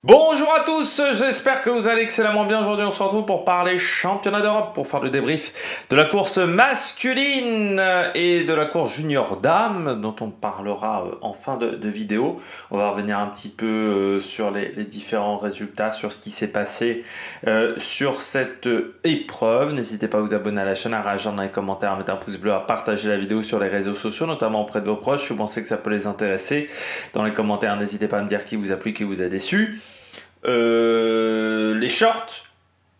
Bonjour à tous, j'espère que vous allez excellemment bien. Aujourd'hui on se retrouve pour parler championnat d'Europe, pour faire le débrief de la course masculine et de la course junior dame dont on parlera en fin de vidéo. On va revenir un petit peu sur les différents résultats, sur ce qui s'est passé sur cette épreuve. N'hésitez pas à vous abonner à la chaîne, à réagir dans les commentaires, à mettre un pouce bleu, à partager la vidéo sur les réseaux sociaux, notamment auprès de vos proches si vous pensez que ça peut les intéresser. Dans les commentaires, n'hésitez pas à me dire qui vous a plu, qui vous a déçu. Les shorts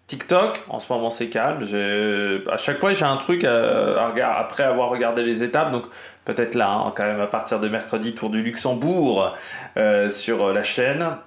TikTok, en ce moment c'est calme. À chaque fois j'ai un truc à regarder après avoir regardé les étapes, donc peut-être là, hein, quand même à partir de mercredi, Tour du Luxembourg sur la chaîne.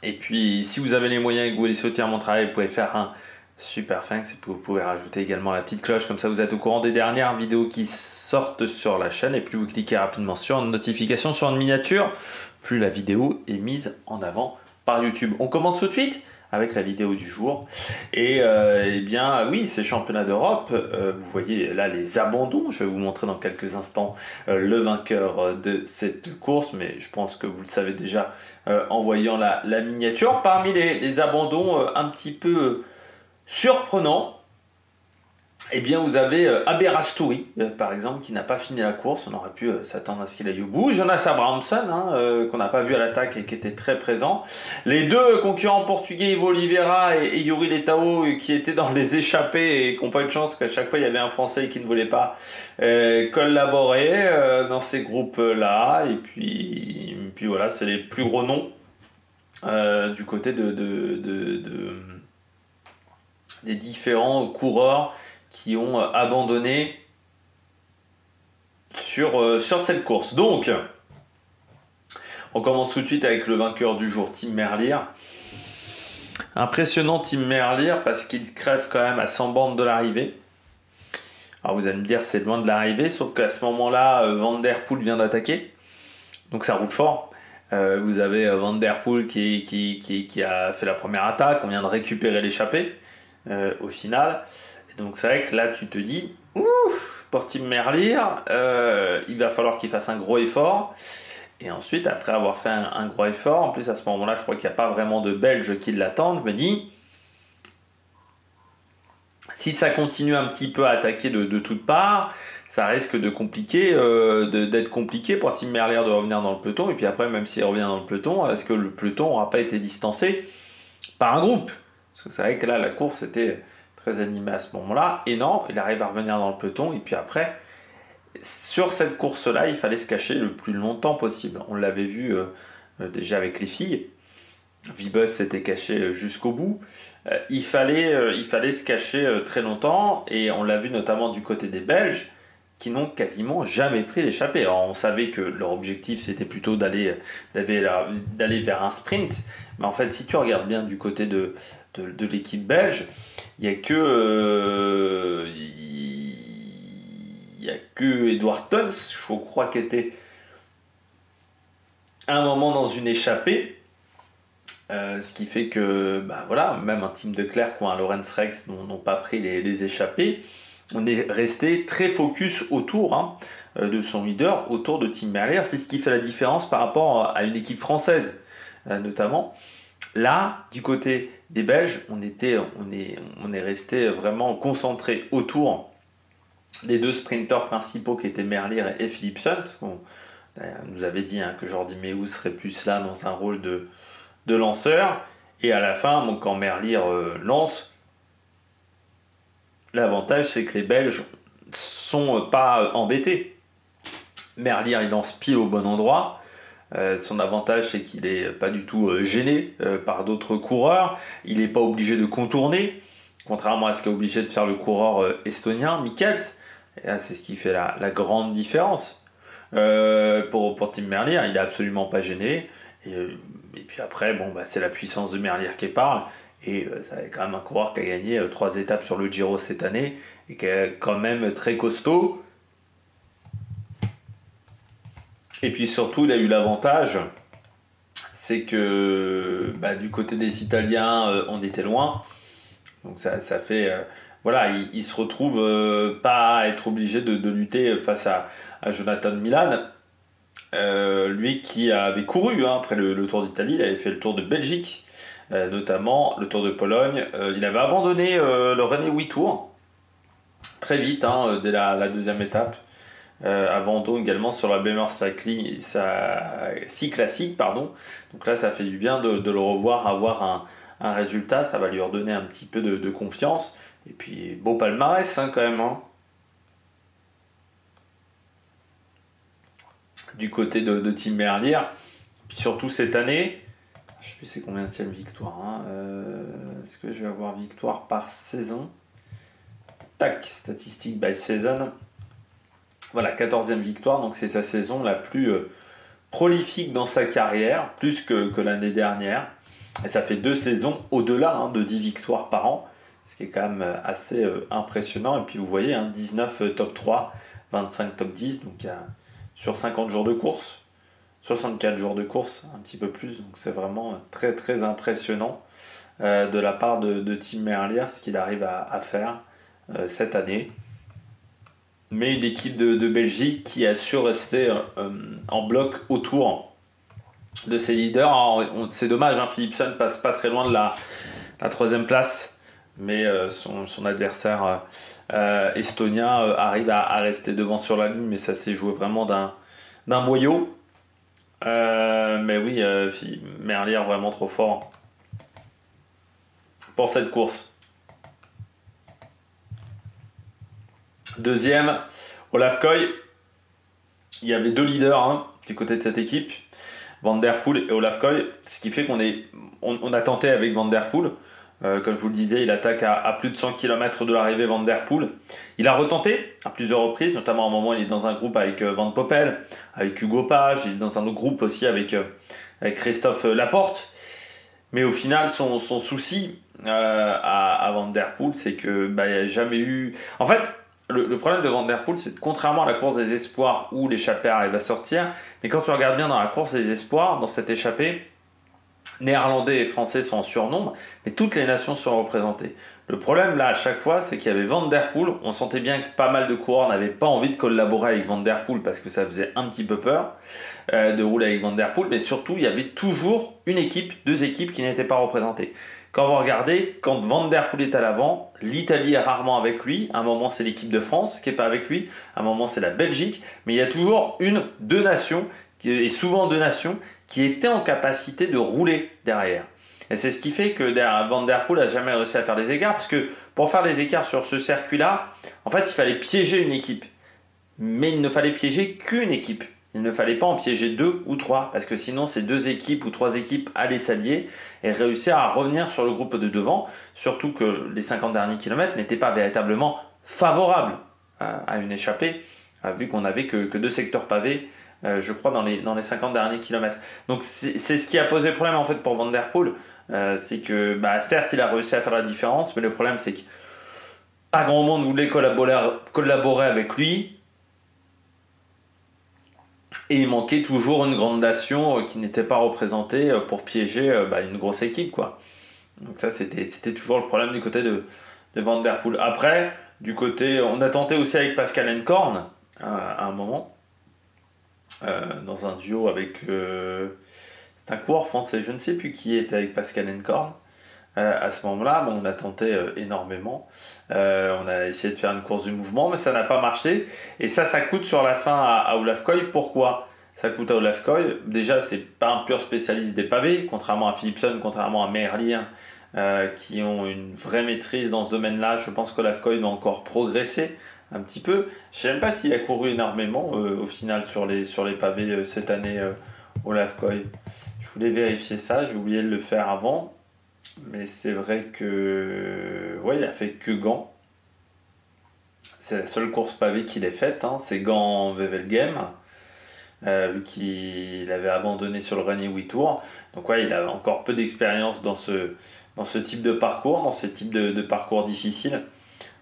Et puis si vous avez les moyens et que vous voulez soutenir mon travail, vous pouvez faire un super thanks, et puis vous pouvez rajouter également la petite cloche, comme ça vous êtes au courant des dernières vidéos qui sortent sur la chaîne. Et plus vous cliquez rapidement sur une notification, sur une miniature, plus la vidéo est mise en avant par YouTube. On commence tout de suite avec la vidéo du jour. Et eh bien oui, c'est championnat d'Europe. Vous voyez là les abandons. Je vais vous montrer dans quelques instants le vainqueur de cette course, mais je pense que vous le savez déjà en voyant la miniature. Parmi les abandons un petit peu surprenants, eh bien, vous avez Aberastouri, par exemple, qui n'a pas fini la course. On aurait pu s'attendre à ce qu'il aille au bout. Jonas Abrahamsson, qu'on n'a pas vu à l'attaque et qui était très présent. Les deux concurrents portugais, Ivo Oliveira et Yuri Letao, qui étaient dans les échappées et qui n'ont pas eu de chance qu'à chaque fois, il y avait un Français qui ne voulait pas collaborer dans ces groupes-là. Et puis voilà, c'est les plus gros noms du côté des différents coureurs qui ont abandonné sur cette course. Donc, on commence tout de suite avec le vainqueur du jour, Tim Merlier. Impressionnant Tim Merlier parce qu'il crève quand même à 100 bandes de l'arrivée. Alors vous allez me dire c'est loin de l'arrivée, sauf qu'à ce moment-là, Van Der Poel vient d'attaquer. Donc ça roule fort. Vous avez Van Der Poel qui a fait la première attaque, on vient de récupérer l'échappée au final. Donc c'est vrai que là tu te dis, ouf, pour Tim Merlier, il va falloir qu'il fasse un gros effort. Et ensuite, après avoir fait un gros effort, en plus à ce moment-là, je crois qu'il n'y a pas vraiment de Belges qui l'attendent, je me dis, si ça continue un petit peu à attaquer de toutes parts, ça risque de d'être compliqué pour Tim Merlier de revenir dans le peloton. Et puis après, même s'il revient dans le peloton, est-ce que le peloton n'aura pas été distancé par un groupe? Parce que c'est vrai que là, la course était très animé à ce moment-là, et non, il arrive à revenir dans le peloton, et puis après, sur cette course-là, il fallait se cacher le plus longtemps possible. On l'avait vu déjà avec les filles, Vibus s'était caché jusqu'au bout, il fallait se cacher très longtemps, et on l'a vu notamment du côté des Belges, qui n'ont quasiment jamais pris d'échappée. Alors on savait que leur objectif c'était plutôt d'aller vers un sprint, mais en fait si tu regardes bien du côté de l'équipe belge, il n'y a que Edward Tons, je crois, qui était à un moment dans une échappée. Ce qui fait que, voilà, même un Tim de Klerk ou un Lorenz Rex n'ont pas pris les échappées. On est resté très focus autour de son leader, autour de Tim Merlier. C'est ce qui fait la différence par rapport à une équipe française, notamment. Là, du côté des Belges, on est resté vraiment concentré autour des deux sprinteurs principaux qui étaient Merlier et Philipsen, parce qu'on nous avait dit que Jordi Meeus serait plus là dans un rôle de lanceur. Et à la fin, quand Merlier lance, l'avantage c'est que les Belges sont pas embêtés. Merlier il lance pile au bon endroit. Son avantage c'est qu'il n'est pas du tout gêné par d'autres coureurs. Il n'est pas obligé de contourner, contrairement à ce qu'est obligé de faire le coureur estonien, Michels. C'est ce qui fait la grande différence. Pour Tim Merlier, il n'est absolument pas gêné. Et puis après, c'est la puissance de Merlier qui parle. Et c'est quand même un coureur qui a gagné 3 étapes sur le Giro cette année et qui est quand même très costaud. Et puis surtout, il a eu l'avantage, c'est que du côté des Italiens, on était loin. Donc ça fait... voilà, il se retrouve pas à être obligé de lutter face à Jonathan Milan. Lui qui avait couru après le Tour d'Italie, il avait fait le Tour de Belgique, notamment le Tour de Pologne. Il avait abandonné le René 8 Tours très vite, dès la deuxième étape. Abandon également sur la Bemmer Cycling Classic, pardon. Donc là, ça fait du bien de le revoir avoir un résultat, ça va lui redonner un petit peu de confiance. Et puis, beau palmarès quand même. Du côté de Tim Merlier. Puis surtout cette année, je sais plus c'est combien de victoire. Est-ce que je vais avoir victoire par saison? Tac, statistique by season. Voilà, 14e victoire, donc c'est sa saison la plus prolifique dans sa carrière, plus que l'année dernière. Et ça fait 2 saisons au-delà de 10 victoires par an, ce qui est quand même assez impressionnant. Et puis vous voyez, 19 top 3, 25 top 10, donc sur 50 jours de course, 64 jours de course, un petit peu plus. Donc c'est vraiment très très impressionnant de la part de Tim Merlier, ce qu'il arrive à faire cette année. Mais une équipe de Belgique qui a su rester en bloc autour de ses leaders. C'est dommage, Philipsen passe pas très loin de la 3e place, mais son adversaire estonien arrive à rester devant sur la ligne, mais ça s'est joué vraiment d'un boyau. Mais oui, Merlier vraiment trop fort pour cette course. Deuxième, Olaf Koy. Il y avait 2 leaders du côté de cette équipe, Van Der Poel et Olaf Koy, ce qui fait qu'on a tenté avec Van Der Poel. Comme je vous le disais, il attaque à plus de 100 km de l'arrivée Van Der Poel. Il a retenté à plusieurs reprises, notamment à un moment il est dans un groupe avec Van Poppel, avec Hugo Page, il est dans un autre groupe aussi avec Christophe Laporte. Mais au final, son souci à Van Der Poel, c'est que il n'y a jamais eu... En fait, le problème de Van Der Poel, c'est que contrairement à la course des espoirs où l'échappée arrive à sortir, mais quand tu regardes bien dans la course des espoirs, dans cette échappée, Néerlandais et Français sont en surnombre, mais toutes les nations sont représentées. Le problème là à chaque fois, c'est qu'il y avait Van Der Poel, on sentait bien que pas mal de coureurs n'avaient pas envie de collaborer avec Van Der Poel parce que ça faisait un petit peu peur de rouler avec Van Der Poel, mais surtout il y avait toujours une équipe, 2 équipes qui n'étaient pas représentées. Quand vous regardez, quand Van Der Poel est à l'avant, l'Italie est rarement avec lui, à un moment c'est l'équipe de France qui n'est pas avec lui, à un moment c'est la Belgique, mais il y a toujours 2 nations, et souvent 2 nations, qui étaient en capacité de rouler derrière. Et c'est ce qui fait que Van Der Poel n'a jamais réussi à faire des écarts, parce que pour faire des écarts sur ce circuit-là, en fait, il fallait piéger une équipe. Mais il ne fallait piéger qu'une équipe. Il ne fallait pas en piéger 2 ou 3, parce que sinon, ces 2 équipes ou 3 équipes allaient s'allier et réussir à revenir sur le groupe de devant, surtout que les 50 derniers kilomètres n'étaient pas véritablement favorables à une échappée, vu qu'on n'avait que 2 secteurs pavés, je crois, dans les 50 derniers kilomètres. Donc c'est ce qui a posé problème en fait pour Van Der Poel. C'est que certes il a réussi à faire la différence, mais le problème c'est que pas grand monde voulait collaborer avec lui, et il manquait toujours une grande nation qui n'était pas représentée pour piéger une grosse équipe, quoi. Donc ça c'était toujours le problème du côté de Van Der Poel. Après, du côté, on a tenté aussi avec Pascal Enkorn à un moment, dans un duo avec c'est un coureur français, je ne sais plus qui était avec Pascal Enkorn à ce moment-là, mais on a tenté énormément, on a essayé de faire une course du mouvement, mais ça n'a pas marché, et ça coûte sur la fin à Olaf Koy. Pourquoi ça coûte à Olaf Koy? Déjà, c'est pas un pur spécialiste des pavés, contrairement à Philipsen, contrairement à Merlier, qui ont une vraie maîtrise dans ce domaine-là. Je pense qu'Olaf Koy doit encore progresser un petit peu. Je ne sais même pas s'il a couru énormément au final sur les pavés cette année, Olaf Koy. Je voulais vérifier ça, j'ai oublié de le faire avant. Mais c'est vrai que il a fait que Gand. C'est la seule course pavée qu'il ait faite, c'est Gand-Wevelgem, vu qu'il avait abandonné sur le Rennais 8 tours. Donc il a encore peu d'expérience dans ce type de parcours, dans ce type de parcours difficile,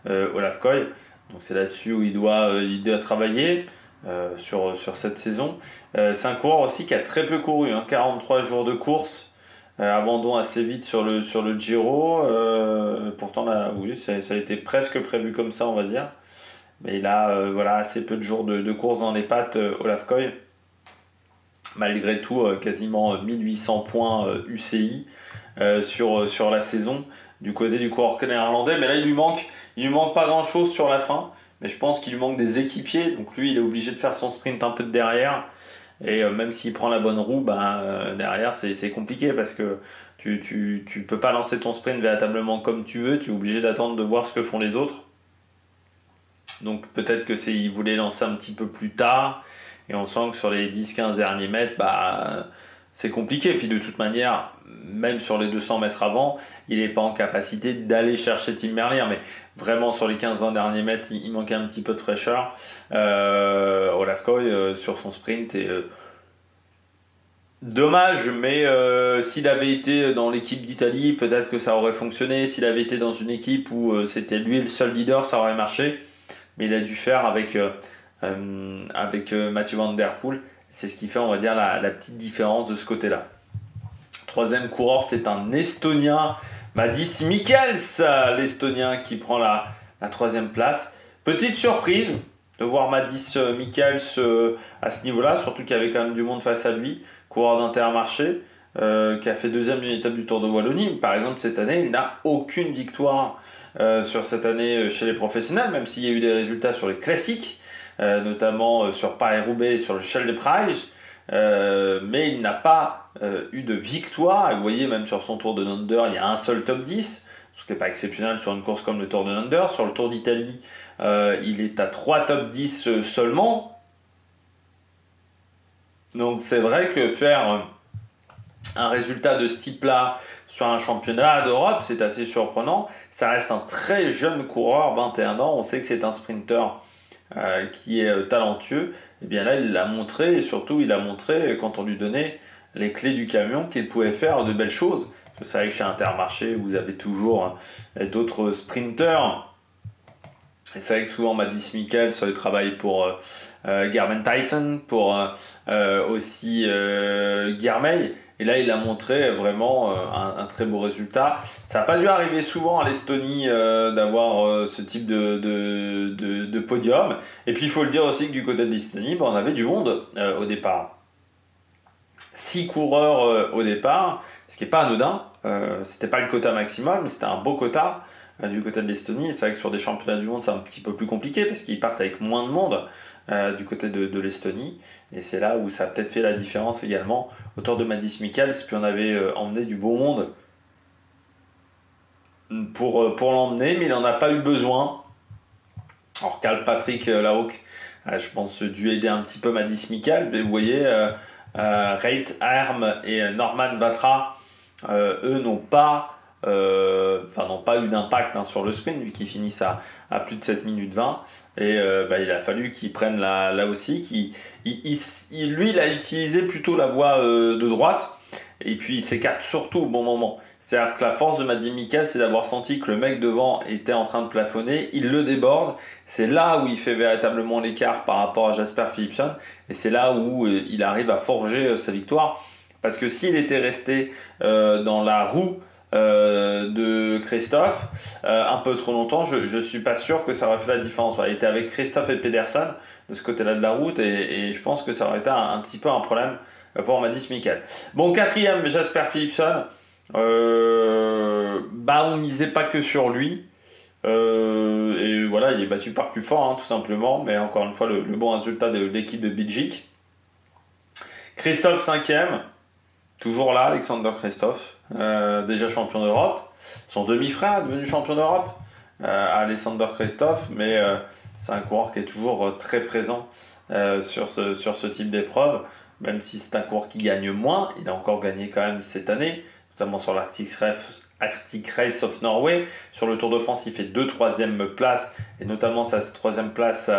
Olaf Koy. Donc c'est là-dessus où il doit travailler sur cette saison. C'est un coureur aussi qui a très peu couru, 43 jours de course, abandon assez vite sur le Giro. Pourtant là, oui, ça a été presque prévu comme ça, on va dire. Mais il a assez peu de jours de course dans les pattes, Olaf Koy. malgré tout quasiment 1800 points UCI sur la saison du côté du coureur néerlandais. Mais là, il lui manque pas grand-chose sur la fin. Mais je pense qu'il lui manque des équipiers. Donc lui, il est obligé de faire son sprint un peu de derrière. Et même s'il prend la bonne roue, derrière, c'est compliqué parce que tu peux pas lancer ton sprint véritablement comme tu veux. Tu es obligé d'attendre de voir ce que font les autres. Donc peut-être il voulait lancer un petit peu plus tard. Et on sent que sur les 10-15 derniers mètres, c'est compliqué. Et puis de toute manière, même sur les 200 mètres avant, il n'est pas en capacité d'aller chercher Tim Merlier. Mais vraiment sur les 15-20 derniers mètres, il manquait un petit peu de fraîcheur. Olaf Koy sur son sprint. Et, dommage, mais s'il avait été dans l'équipe d'Italie, peut-être que ça aurait fonctionné. S'il avait été dans une équipe où c'était lui le seul leader, ça aurait marché. Mais il a dû faire avec Mathieu Van Der Poel. C'est ce qui fait, on va dire, la petite différence de ce côté-là. Troisième coureur, c'est un Estonien, Madis Mikkels, l'Estonien qui prend la troisième place. Petite surprise de voir Madis Mikkels à ce niveau-là, surtout qu'il y avait quand même du monde face à lui, coureur d'Intermarché, qui a fait deuxième d'une étape du Tour de Wallonie. Par exemple, cette année, il n'a aucune victoire sur cette année chez les professionnels, même s'il y a eu des résultats sur les classiques, notamment sur Paris-Roubaix et sur le Shell des Prize, mais il n'a pas eu de victoire. Et vous voyez, même sur son Tour de Nonder, il y a un seul top 10, ce qui n'est pas exceptionnel sur une course comme le Tour de Nonder. Sur le Tour d'Italie, il est à 3 top 10 seulement. Donc c'est vrai que faire un résultat de ce type-là sur un championnat d'Europe, c'est assez surprenant. Ça reste un très jeune coureur, 21 ans. On sait que c'est un sprinter qui est talentueux. Et bien là, il l'a montré, et surtout, il a montré, quand on lui donnait les clés du camion, qu'il pouvait faire de belles choses. C'est vrai que chez Intermarché, vous avez toujours d'autres sprinters. Et c'est vrai que souvent, Madis Mikkels travaille pour Gerben Tyson, pour aussi Guermeil. Et là, il a montré vraiment un très beau résultat. Ça n'a pas dû arriver souvent à l'Estonie d'avoir ce type de podium. Et puis, il faut le dire aussi que du côté de l'Estonie, on avait du monde au départ. 6 coureurs au départ, ce qui n'est pas anodin. C'était pas le quota maximal, mais c'était un beau quota du côté de l'Estonie. C'est vrai que sur des championnats du monde, c'est un petit peu plus compliqué parce qu'ils partent avec moins de monde du côté de l'Estonie. Et c'est là où ça a peut-être fait la différence également autour de Madis Mikkels. Puis on avait emmené du beau monde pour l'emmener, mais il n'en a pas eu besoin. Alors Carl Patrick Laock, je pense, dû aider un petit peu Madis Mikkels. Mais vous voyez, Reit Arm et Norman Vatra, eux n'ont pas eu d'impact sur le sprint vu qu'ils finissent à plus de 7 minutes 20 et il a fallu qu'ils prennent là aussi lui il a utilisé plutôt la voie de droite et puis il s'écarte surtout au bon moment. C'est-à-dire que la force de Madis Mikkels, c'est d'avoir senti que le mec devant était en train de plafonner, il le déborde, c'est là où il fait véritablement l'écart par rapport à Jasper Philipsen et c'est là où il arrive à forger sa victoire, parce que s'il était resté dans la roue de Christophe un peu trop longtemps, je suis pas sûr que ça aurait fait la différence. Il était avec Christophe et Pedersen de ce côté-là de la route et je pense que ça aurait été un petit peu un problème pour Madis Mikkels. Bon, quatrième, Jasper Philipsen. On misait pas que sur lui. Et voilà, il est battu par plus fort, tout simplement. Mais encore une fois, le bon résultat de l'équipe de Belgique. Christophe 5e. Toujours là, Alexander Christophe, déjà champion d'Europe. Son demi-frère est devenu champion d'Europe, Alexander Christophe, mais c'est un coureur qui est toujours très présent sur ce type d'épreuve, même si c'est un coureur qui gagne moins. Il a encore gagné quand même cette année, notamment sur l'Arctic Race of Norway. Sur le Tour de France, il fait 2 troisième places, et notamment sa troisième place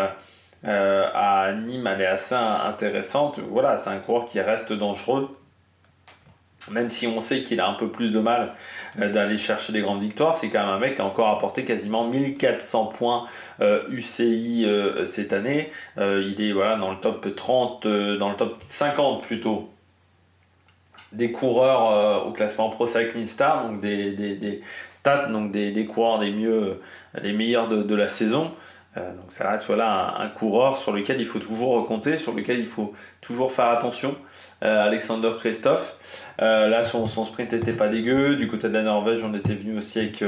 à Nîmes, elle est assez intéressante. Voilà, c'est un coureur qui reste dangereux. Même si on sait qu'il a un peu plus de mal d'aller chercher des grandes victoires, c'est quand même un mec qui a encore apporté quasiment 1400 points UCI cette année. Il est dans le top 30, dans le top 50 plutôt, des coureurs au classement Pro Cycling Star, donc des stats, donc des coureurs les meilleurs de la saison. Donc ça reste voilà, un coureur sur lequel il faut toujours compter, sur lequel il faut toujours faire attention. Alexander Kristoff, là son sprint n'était pas dégueu. Du côté de la Norvège, on était venu aussi avec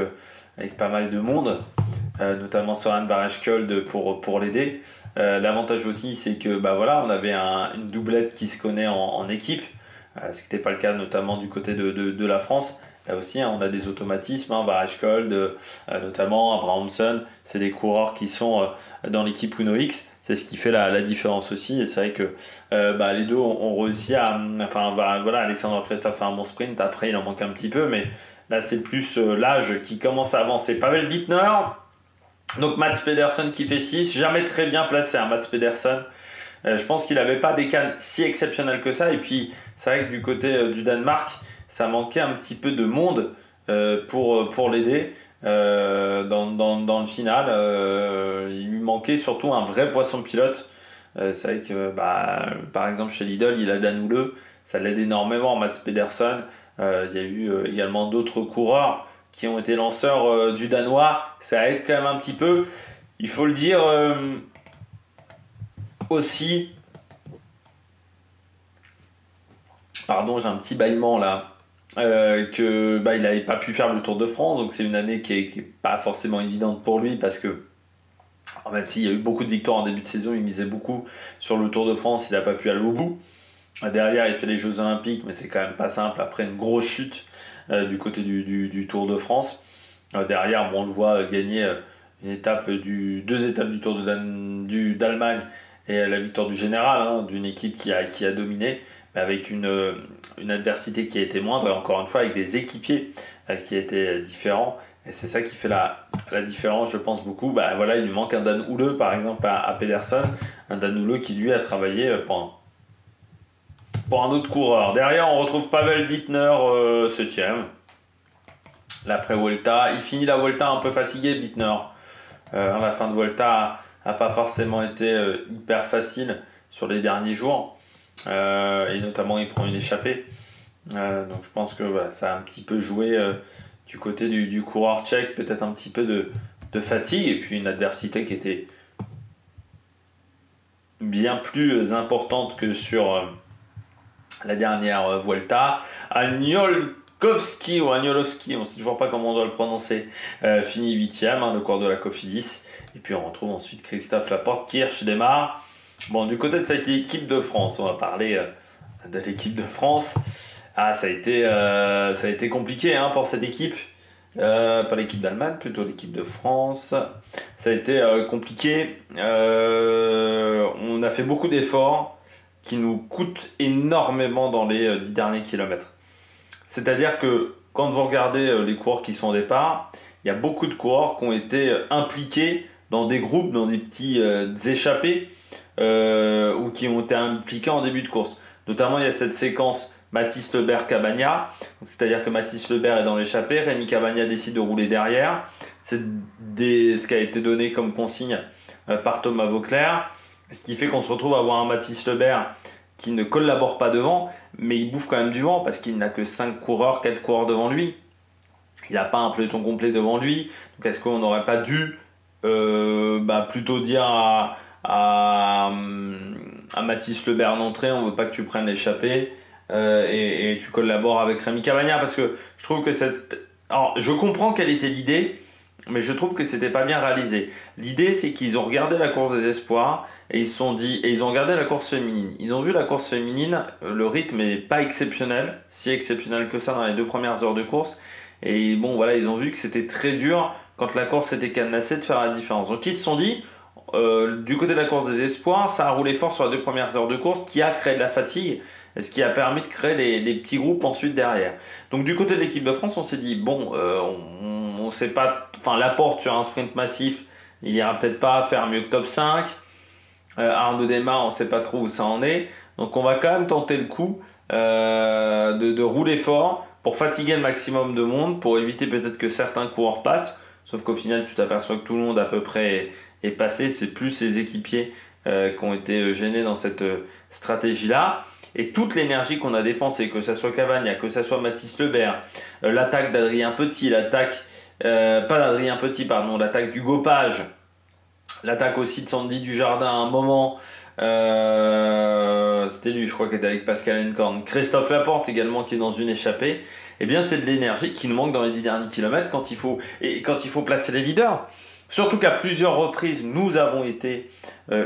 pas mal de monde, notamment Søren Barreskjold pour l'aider. L'avantage aussi, c'est que bah, voilà, on avait une doublette qui se connaît en équipe, ce qui n'était pas le cas notamment du côté de la France. Là aussi, hein, on a des automatismes, hein, Barreskjold, notamment Abrahamsson, c'est des coureurs qui sont dans l'équipe Uno X, c'est ce qui fait la différence aussi. Et c'est vrai que les deux ont réussi à. Enfin, voilà, Alexander Kristoff fait un bon sprint, après il en manque un petit peu, mais là c'est plus l'âge qui commence à avancer. Pavel Bittner, donc Mats Pedersen qui fait 6, jamais très bien placé, hein, Mats Pedersen. Je pense qu'il n'avait pas des cannes si exceptionnelles que ça. Et puis, c'est vrai que du côté du Danemark, ça manquait un petit peu de monde pour l'aider dans le final. Il lui manquait surtout un vrai poisson pilote. C'est vrai que, par exemple, chez Lidl, il a Dan Houle. Ça l'aide énormément, Mats Pedersen. Il y a eu également d'autres coureurs qui ont été lanceurs du Danois. Ça aide quand même un petit peu. Il faut le dire... aussi, pardon, j'ai un petit bâillement là, il n'avait pas pu faire le Tour de France, donc c'est une année qui est pas forcément évidente pour lui parce que même s'il y a eu beaucoup de victoires en début de saison, il misait beaucoup sur le Tour de France, il n'a pas pu aller au bout. Derrière, il fait les Jeux Olympiques, mais c'est quand même pas simple après une grosse chute du côté du Tour de France. Derrière, on le voit gagner deux étapes du Tour d'Allemagne et la victoire du général, hein, d'une équipe qui a dominé, mais avec une adversité qui a été moindre, et encore une fois avec des équipiers qui étaient différents. Et c'est ça qui fait la différence, je pense, beaucoup. Voilà, il lui manque un Dan Houle, par exemple, à Pedersen. Un Dan Houle qui, lui, a travaillé pour un autre coureur. Derrière, on retrouve Pavel Bittner, 7ème. L'après-Vuelta. Il finit la Vuelta un peu fatigué, Bittner. La fin de Vuelta n'a pas forcément été hyper facile sur les derniers jours. Et notamment, il prend une échappée. Donc je pense que voilà, ça a un petit peu joué du côté du coureur tchèque, peut-être un petit peu de fatigue. Et puis une adversité qui était bien plus importante que sur la dernière Vuelta. Agnolowski, on ne sait toujours pas comment on doit le prononcer, finit 8ème, le cours de la Cofidis. Et puis on retrouve ensuite Christophe Laporte-Kirch démarre. Bon, du côté de cette équipe de France, on va parler de l'équipe de France. Ça a été compliqué pour cette équipe. Pas l'équipe d'Allemagne, plutôt l'équipe de France. Ça a été compliqué. On a fait beaucoup d'efforts qui nous coûtent énormément dans les 10 derniers kilomètres. C'est-à-dire que quand vous regardez les coureurs qui sont au départ, il y a beaucoup de coureurs qui ont été impliqués dans des groupes, dans des petits échappés, ou qui ont été impliqués en début de course. Notamment, il y a cette séquence Mathis Lebert-Cavagna, c'est-à-dire que Mathis Lebert est dans l'échappée, Rémi Cavagna décide de rouler derrière. C'est ce qui a été donné comme consigne par Thomas Vauclair, ce qui fait qu'on se retrouve à avoir un Mathis Lebert qui ne collabore pas devant, mais il bouffe quand même du vent parce qu'il n'a que 4 coureurs devant lui. Il n'a pas un peloton complet devant lui. Donc est-ce qu'on n'aurait pas dû plutôt dire à Mathis Lebert d'entrée, on ne veut pas que tu prennes l'échappée et tu collabores avec Rémi Cavagna, parce que je trouve que alors, je comprends quelle était l'idée, mais je trouve que c'était pas bien réalisé. L'idée, c'est qu'ils ont regardé la course des espoirs et ils se sont dit, et ils ont regardé la course féminine. Ils ont vu la course féminine, le rythme est pas exceptionnel, si exceptionnel que ça dans les 2 premières heures de course. Et bon, voilà, ils ont vu que c'était très dur quand la course était cadenassée de faire la différence. Donc ils se sont dit, du côté de la course des espoirs, ça a roulé fort sur les 2 premières heures de course, qui a créé de la fatigue, et ce qui a permis de créer les petits groupes ensuite derrière. Donc du côté de l'équipe de France, on s'est dit, bon, on sait pas, Laporte sur un sprint massif, il ira peut-être pas faire mieux que top 5. Arnaud Démare, on ne sait pas trop où ça en est. Donc on va quand même tenter le coup de rouler fort pour fatiguer le maximum de monde, pour éviter peut-être que certains coureurs passent. Sauf qu'au final, tu t'aperçois que tout le monde à peu près est passé. C'est plus ses équipiers qui ont été gênés dans cette stratégie-là. Et toute l'énergie qu'on a dépensée, que ce soit Cavagna, que ce soit Mathis Lebert, l'attaque d'Adrien Petit, l'attaque d'Hugo Page, L'attaque aussi de Sandy Dujardin à un moment. C'était lui, je crois, qui était avec Pascal Encorn. Christophe Laporte également, qui est dans une échappée. Eh bien, c'est de l'énergie qui nous manque dans les 10 derniers kilomètres quand il faut placer les leaders. Surtout qu'à plusieurs reprises, nous avons été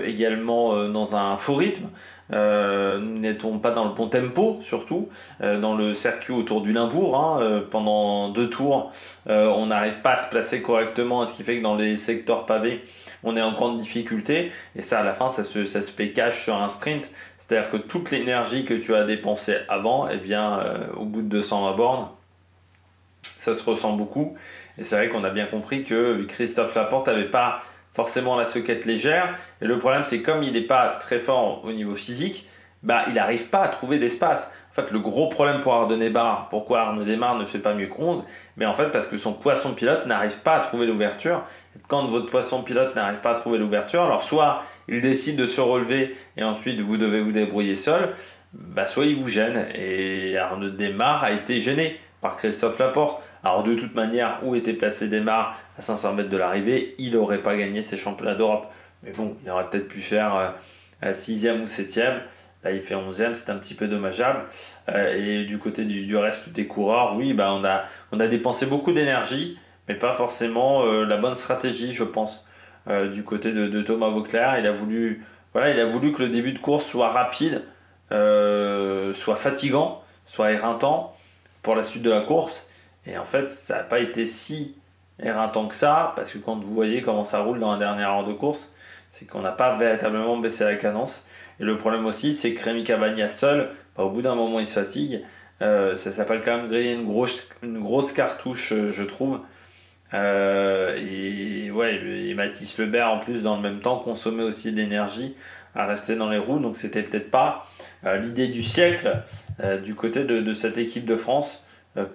également dans un faux rythme. Nous n'étions pas dans le bon tempo, surtout dans le circuit autour du Limbourg. Pendant 2 tours, on n'arrive pas à se placer correctement, ce qui fait que dans les secteurs pavés, on est en grande difficulté. Et ça, à la fin, ça se paye cash sur un sprint. C'est-à-dire que toute l'énergie que tu as dépensée avant, eh bien, au bout de 220 bornes, ça se ressent beaucoup. Et c'est vrai qu'on a bien compris que Christophe Laporte n'avait pas forcément la soquette légère. Et le problème, c'est comme il n'est pas très fort au niveau physique, bah, il n'arrive pas à trouver d'espace. En fait, le gros problème pour Arnaud Desmar, pourquoi Arnaud Desmar ne fait pas mieux que 11, mais en fait, parce que son poisson pilote n'arrive pas à trouver l'ouverture. Et quand votre poisson pilote n'arrive pas à trouver l'ouverture, alors soit il décide de se relever et ensuite vous devez vous débrouiller seul, bah, soit il vous gêne. Et Arnaud Desmar a été gêné par Christophe Laporte. Alors de toute manière, où était placé Desmar à 500 mètres de l'arrivée, il n'aurait pas gagné ses championnats d'Europe. Mais bon, il aurait peut-être pu faire 6e ou 7e. Là, il fait 11e, c'est un petit peu dommageable. Et du côté du reste des coureurs, oui, bah, on a dépensé beaucoup d'énergie, mais pas forcément la bonne stratégie, je pense. Du côté de Thomas Voeckler, il a voulu que le début de course soit rapide, soit fatigant, soit éreintant pour la suite de la course. Et en fait, ça n'a pas été si éreintant que ça, parce que quand vous voyez comment ça roule dans la dernière heure de course, c'est qu'on n'a pas véritablement baissé la cadence. Et le problème aussi, c'est que Rémi Cavagna seul, bah, au bout d'un moment, il se fatigue. Ça s'appelle quand même griller une grosse cartouche, je trouve. Et Mathis Lebert, en plus, dans le même temps, consommait aussi de l'énergie à rester dans les roues. Donc, c'était peut-être pas l'idée du siècle du côté de cette équipe de France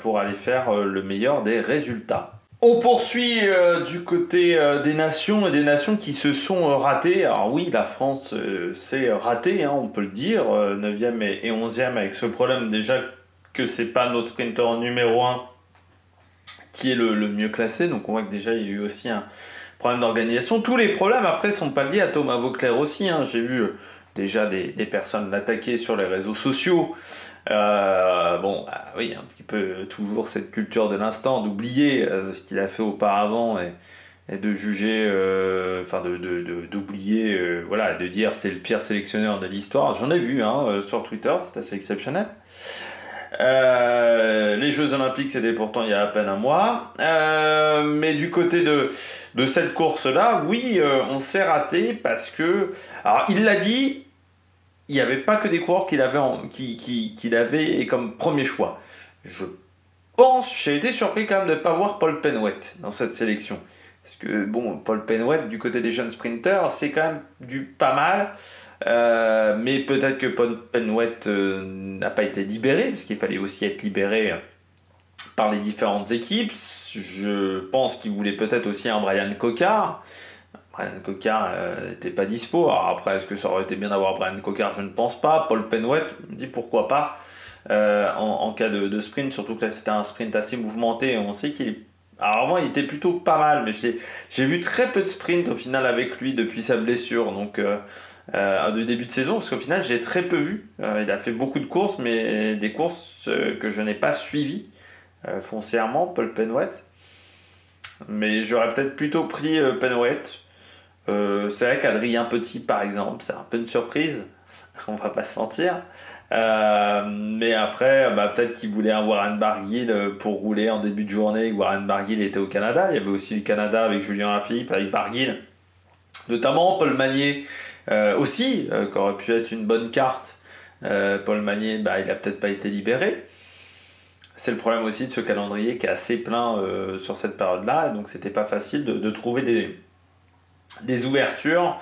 pour aller faire le meilleur des résultats. On poursuit du côté des nations et des nations qui se sont ratées. Alors oui, la France s'est ratée, on peut le dire, 9e et 11e avec ce problème déjà que c'est pas notre sprinter numéro 1 qui est le mieux classé. Donc on voit que déjà il y a eu aussi un problème d'organisation. Tous les problèmes après sont pas liés à Thomas Voeckler aussi. J'ai vu déjà des personnes l'attaquer sur les réseaux sociaux. Oui, un petit peu toujours cette culture de l'instant, d'oublier ce qu'il a fait auparavant et de juger, d'oublier, voilà, de dire c'est le pire sélectionneur de l'histoire. J'en ai vu sur Twitter, c'est assez exceptionnel. Les Jeux Olympiques, c'était pourtant il y a à peine un mois. Mais du côté de cette course-là, oui, on s'est raté parce que. Alors, il l'a dit, il n'y avait pas que des coureurs qu'il avait comme premier choix. J'ai été surpris quand même de ne pas voir Paul Penwet dans cette sélection. Parce que, bon, Paul Penwet, du côté des jeunes sprinters, c'est quand même du pas mal. Mais peut-être que Paul Penwet n'a pas été libéré, parce qu'il fallait aussi être libéré par les différentes équipes. Je pense qu'il voulait peut-être aussi un Brian Cocard. Brian Cocard n'était pas dispo. Alors après, est-ce que ça aurait été bien d'avoir Brian Cocard? Je ne pense pas. Paul Penwet me dit pourquoi pas en cas de sprint, surtout que là c'était un sprint assez mouvementé. On sait qu'il est. Alors avant, il était plutôt pas mal, mais j'ai vu très peu de sprint au final avec lui depuis sa blessure. Donc du début de saison, parce qu'au final j'ai très peu vu. Il a fait beaucoup de courses, mais des courses que je n'ai pas suivies foncièrement, Paul Penwet. Mais j'aurais peut-être plutôt pris Penwet. C'est vrai qu'Adrien Petit, par exemple, c'est un peu une surprise, on va pas se mentir. Mais après, peut-être qu'il voulait un Warren Barguil pour rouler en début de journée. Warren Barguil était au Canada. Il y avait aussi le Canada avec Julien Lafilippe, avec Barguil. Notamment Paul Magnier aussi, qui aurait pu être une bonne carte. Paul Magnier, il n'a peut-être pas été libéré. C'est le problème aussi de ce calendrier qui est assez plein sur cette période-là. Donc c'était pas facile de trouver des ouvertures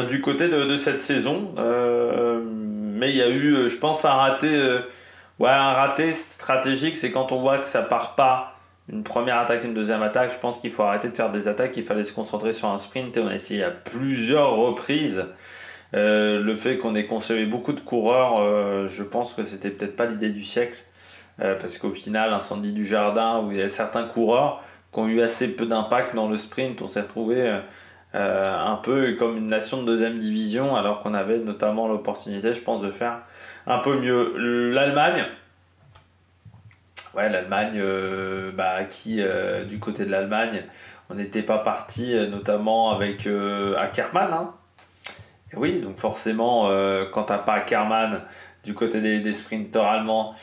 du côté de cette saison. Mais il y a eu, je pense, un raté stratégique. C'est quand on voit que ça part pas une première attaque, une deuxième attaque. Je pense qu'il faut arrêter de faire des attaques. Il fallait se concentrer sur un sprint. Et on a essayé à plusieurs reprises. Le fait qu'on ait conservé beaucoup de coureurs, je pense que c'était peut-être pas l'idée du siècle. Parce qu'au final, Incendie du Jardin, où il y a certains coureurs qui ont eu assez peu d'impact dans le sprint, on s'est retrouvé un peu comme une nation de deuxième division, alors qu'on avait notamment l'opportunité, je pense, de faire un peu mieux. L'Allemagne, ouais, l'Allemagne, qui du côté de l'Allemagne, on n'était pas parti, notamment avec Ackermann, hein. Et oui, donc forcément, quand t'as pas Ackermann du côté des sprinteurs allemands,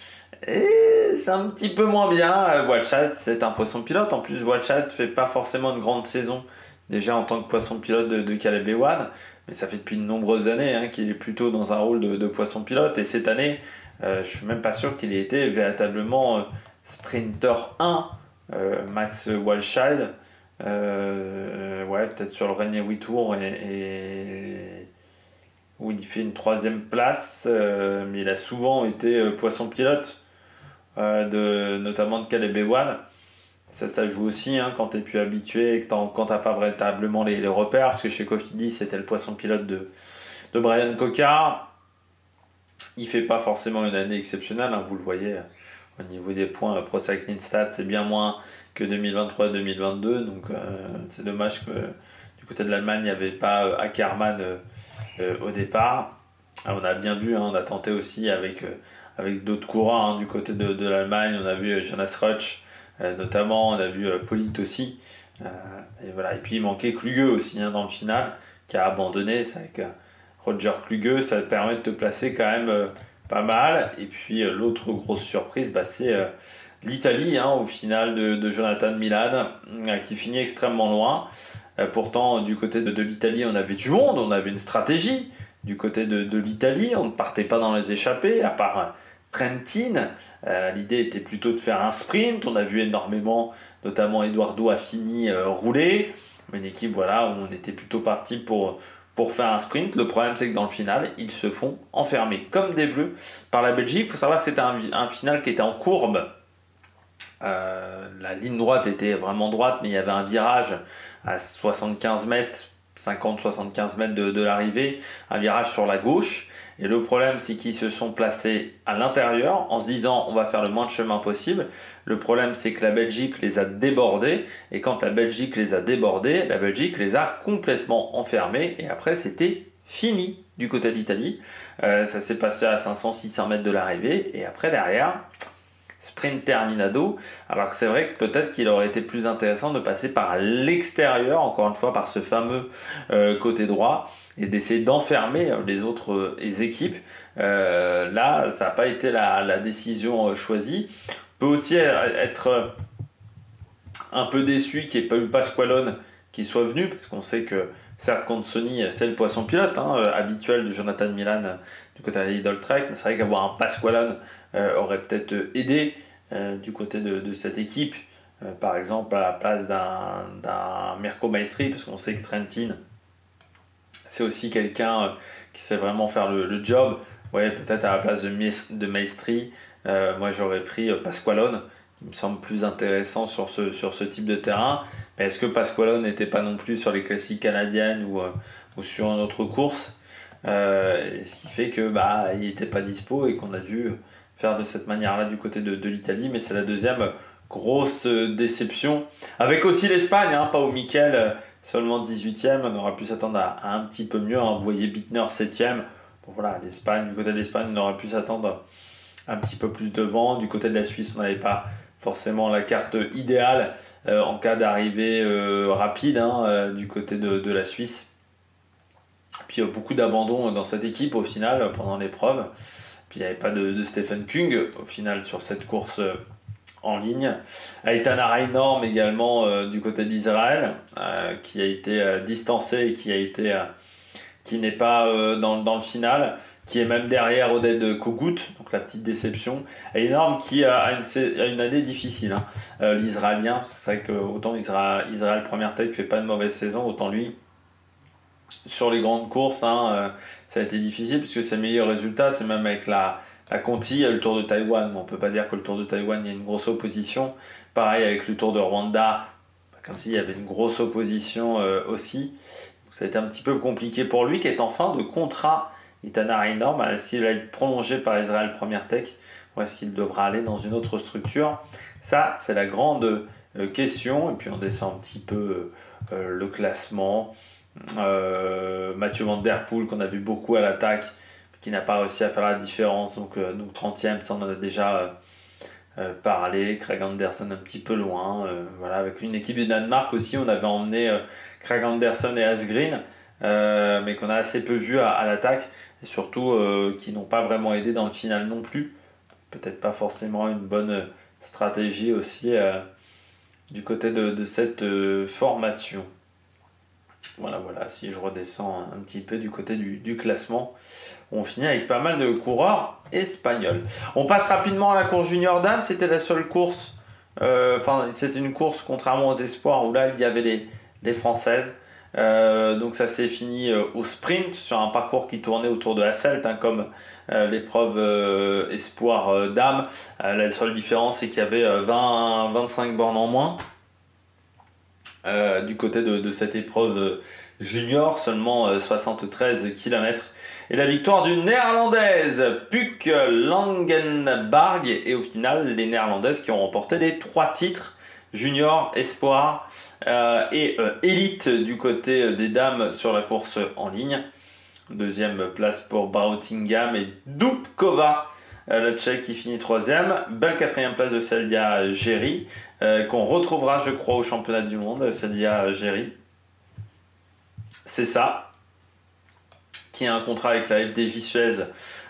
et c'est un petit peu moins bien. Walshad, c'est un poisson pilote. En plus, Walshad fait pas forcément une grande saison déjà en tant que poisson pilote de Caleb Ewan, mais ça fait depuis de nombreuses années qu'il est plutôt dans un rôle de poisson pilote. Et cette année, je suis même pas sûr qu'il ait été véritablement sprinter 1, Max Walshad. Ouais, peut-être sur le René 8 tours où il fait une troisième place, mais il a souvent été poisson pilote, notamment de Caleb Ewan. Ça joue aussi quand tu es plus habitué et que quand tu n'as pas véritablement les repères, parce que chez Cofidis c'était le poisson pilote de Brian Cocard. Il fait pas forcément une année exceptionnelle, vous le voyez, au niveau des points Pro Cycling Stats, c'est bien moins que 2023-2022, donc c'est dommage que du côté de l'Allemagne il n'y avait pas Ackermann au départ. On a bien vu, on a tenté aussi avec d'autres coureurs du côté de l'Allemagne. On a vu Jonas Rutsch notamment, on a vu Polit aussi. Et voilà. Et puis il manquait Kluge aussi dans le final, qui a abandonné. C'est avec Roger Kluge, ça permet de te placer quand même pas mal. Et puis l'autre grosse surprise, c'est l'Italie au final de Jonathan Milan, qui finit extrêmement loin. Pourtant, du côté de l'Italie, on avait du monde, on avait une stratégie. Du côté de l'Italie, on ne partait pas dans les échappées, à part Trentin. L'idée était plutôt de faire un sprint. On a vu énormément, notamment Eduardo Affini rouler. Une équipe où on était plutôt parti pour faire un sprint. Le problème, c'est que dans le final, ils se font enfermer comme des bleus par la Belgique. Il faut savoir que c'était un final qui était en courbe. La ligne droite était vraiment droite, mais il y avait un virage à 75 mètres, 50-75 mètres de l'arrivée, un virage sur la gauche. Et le problème, c'est qu'ils se sont placés à l'intérieur en se disant on va faire le moins de chemin possible. Le problème, c'est que la Belgique les a débordés. Et quand la Belgique les a débordés, la Belgique les a complètement enfermés. Et après, c'était fini du côté d'Italie. Ça s'est passé à 500-600 mètres de l'arrivée. Et après, derrière, sprint terminado, alors que c'est vrai que peut-être qu'il aurait été plus intéressant de passer par l'extérieur, encore une fois par ce fameux côté droit, et d'essayer d'enfermer les autres équipes. Là, ça n'a pas été la décision choisie. On peut aussi être un peu déçu qu'il n'y ait pas eu Pasqualone qui soit venu, parce qu'on sait que certes contre Sony c'est le poisson pilote habituel de Jonathan Milan du côté de la Lidl Trek, mais c'est vrai qu'avoir un Pasqualone aurait peut-être aidé du côté de cette équipe, par exemple à la place d'un Mirko Maestri, parce qu'on sait que Trentin c'est aussi quelqu'un qui sait vraiment faire le job. Ouais, peut-être à la place de Maestri, moi j'aurais pris Pasqualone, qui me semble plus intéressant sur ce type de terrain. Mais est-ce que Pasqualone n'était pas non plus sur les classiques canadiennes ou sur une autre course, ce qui fait que il n'était pas dispo et qu'on a dû faire de cette manière-là du côté de l'Italie. Mais c'est la deuxième grosse déception. Avec aussi l'Espagne, pas au Mikel, seulement 18e. On aurait pu s'attendre à un petit peu mieux. Vous voyez Bittner 7e. Bon, voilà, l'Espagne, du côté de l'Espagne, on aurait pu s'attendre un petit peu plus devant. Du côté de la Suisse, on n'avait pas forcément la carte idéale en cas d'arrivée rapide du côté de la Suisse. Puis beaucoup d'abandon dans cette équipe au final pendant l'épreuve. Puis il n'y avait pas de Stephen Kung au final sur cette course en ligne. Aitana Rainorm également du côté d'Israël qui a été distancé et qui n'est pas dans le final, qui est même derrière Oded Kogut, donc la petite déception. Rainorm qui a une année difficile, l'Israélien. C'est vrai que autant Israël Première Tech fait pas de mauvaise saison, autant lui sur les grandes courses ça a été difficile puisque ses meilleurs résultats c'est même avec la Conti, le Tour de Taïwan. On peut pas dire que le Tour de Taïwan il y a une grosse opposition, pareil avec le Tour de Rwanda, comme s'il y avait une grosse opposition aussi. Donc ça a été un petit peu compliqué pour lui qui est en fin de contrat. Aitana Rainorm, est-ce qu'il va être prolongé par Israël Première Tech ou est-ce qu'il devra aller dans une autre structure? Ça c'est la grande question. Et puis on descend un petit peu le classement. Mathieu Van Der Poel qu'on a vu beaucoup à l'attaque, qui n'a pas réussi à faire la différence, donc 30e, ça on en a déjà parlé. Craig Anderson un petit peu loin, voilà, avec une équipe du Danemark aussi, on avait emmené Craig Anderson et Asgreen, mais qu'on a assez peu vu à l'attaque, et surtout qui n'ont pas vraiment aidé dans le final non plus. Peut-être pas forcément une bonne stratégie aussi du côté de cette formation. Voilà, si je redescends un petit peu du côté du classement, on finit avec pas mal de coureurs espagnols. On passe rapidement à la course junior dame, c'était la seule course, c'était une course contrairement aux espoirs où là il y avait les françaises. Donc ça s'est fini au sprint sur un parcours qui tournait autour de Hasselt, hein, comme l'épreuve espoir dame. La seule différence c'est qu'il y avait 25 bornes en moins. Du côté de cette épreuve junior, seulement 73 km. Et la victoire d'une néerlandaise, Puk Langenbarg, et au final, les néerlandaises qui ont remporté les 3 titres, junior, espoir et élite du côté des dames sur la course en ligne. Deuxième place pour Broutingham et Dubkova, la Tchèque qui finit 3e. Belle 4e place de Célia Géry, qu'on retrouvera, je crois, au championnat du monde. Célia Géry, c'est ça, qui a un contrat avec la FDJ Suez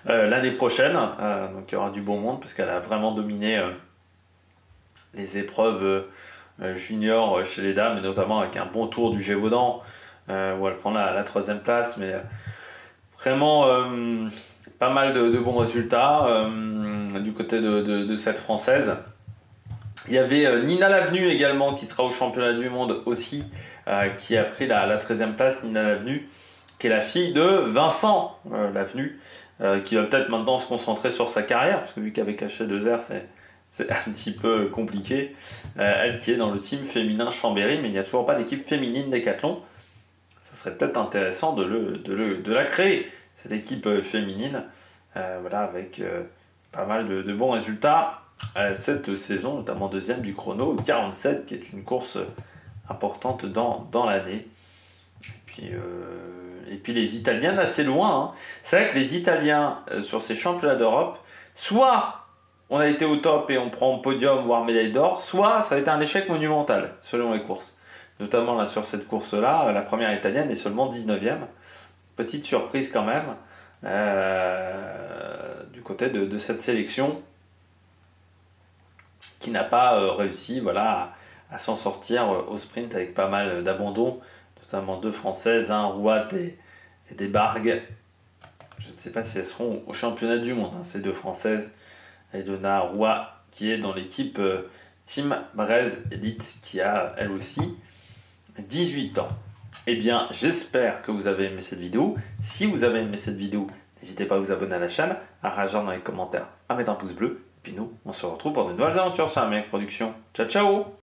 l'année prochaine. Donc il y aura du bon monde parce qu'elle a vraiment dominé les épreuves juniors chez les dames, et notamment avec un bon tour du Gévaudan, où elle prend la 3e place. Mais vraiment pas mal de bons résultats du côté de cette Française. Il y avait Nina Lavenu également qui sera au championnat du monde aussi, qui a pris la 13e place. Nina Lavenu, qui est la fille de Vincent Lavenu, qui va peut-être maintenant se concentrer sur sa carrière, parce que vu qu'avec H2R c'est un petit peu compliqué. Elle qui est dans le team féminin Chambéry, mais il n'y a toujours pas d'équipe féminine décathlon. Ça serait peut-être intéressant de la créer, cette équipe féminine, voilà, avec pas mal de bons résultats cette saison, notamment deuxième du chrono 47, qui est une course importante dans l'année. Et puis les Italiennes assez loin, hein. C'est vrai que les Italiens sur ces championnats d'Europe, soit on a été au top et on prend podium voire médaille d'or, soit ça a été un échec monumental selon les courses. Notamment là sur cette course-là, la première italienne est seulement 19e. Petite surprise quand même du côté de cette sélection qui n'a pas réussi, voilà, à s'en sortir au sprint avec pas mal d'abandons, notamment 2 Françaises, Rouat et des Bargues. Je ne sais pas si elles seront au championnat du monde, hein, ces 2 Françaises. Elona Rouat qui est dans l'équipe Team Braise Elite, qui a elle aussi 18 ans. Eh bien, j'espère que vous avez aimé cette vidéo. Si vous avez aimé cette vidéo, n'hésitez pas à vous abonner à la chaîne, à réagir dans les commentaires, à mettre un pouce bleu. Et puis nous, on se retrouve pour de nouvelles aventures sur la meilleure production. Ciao, ciao!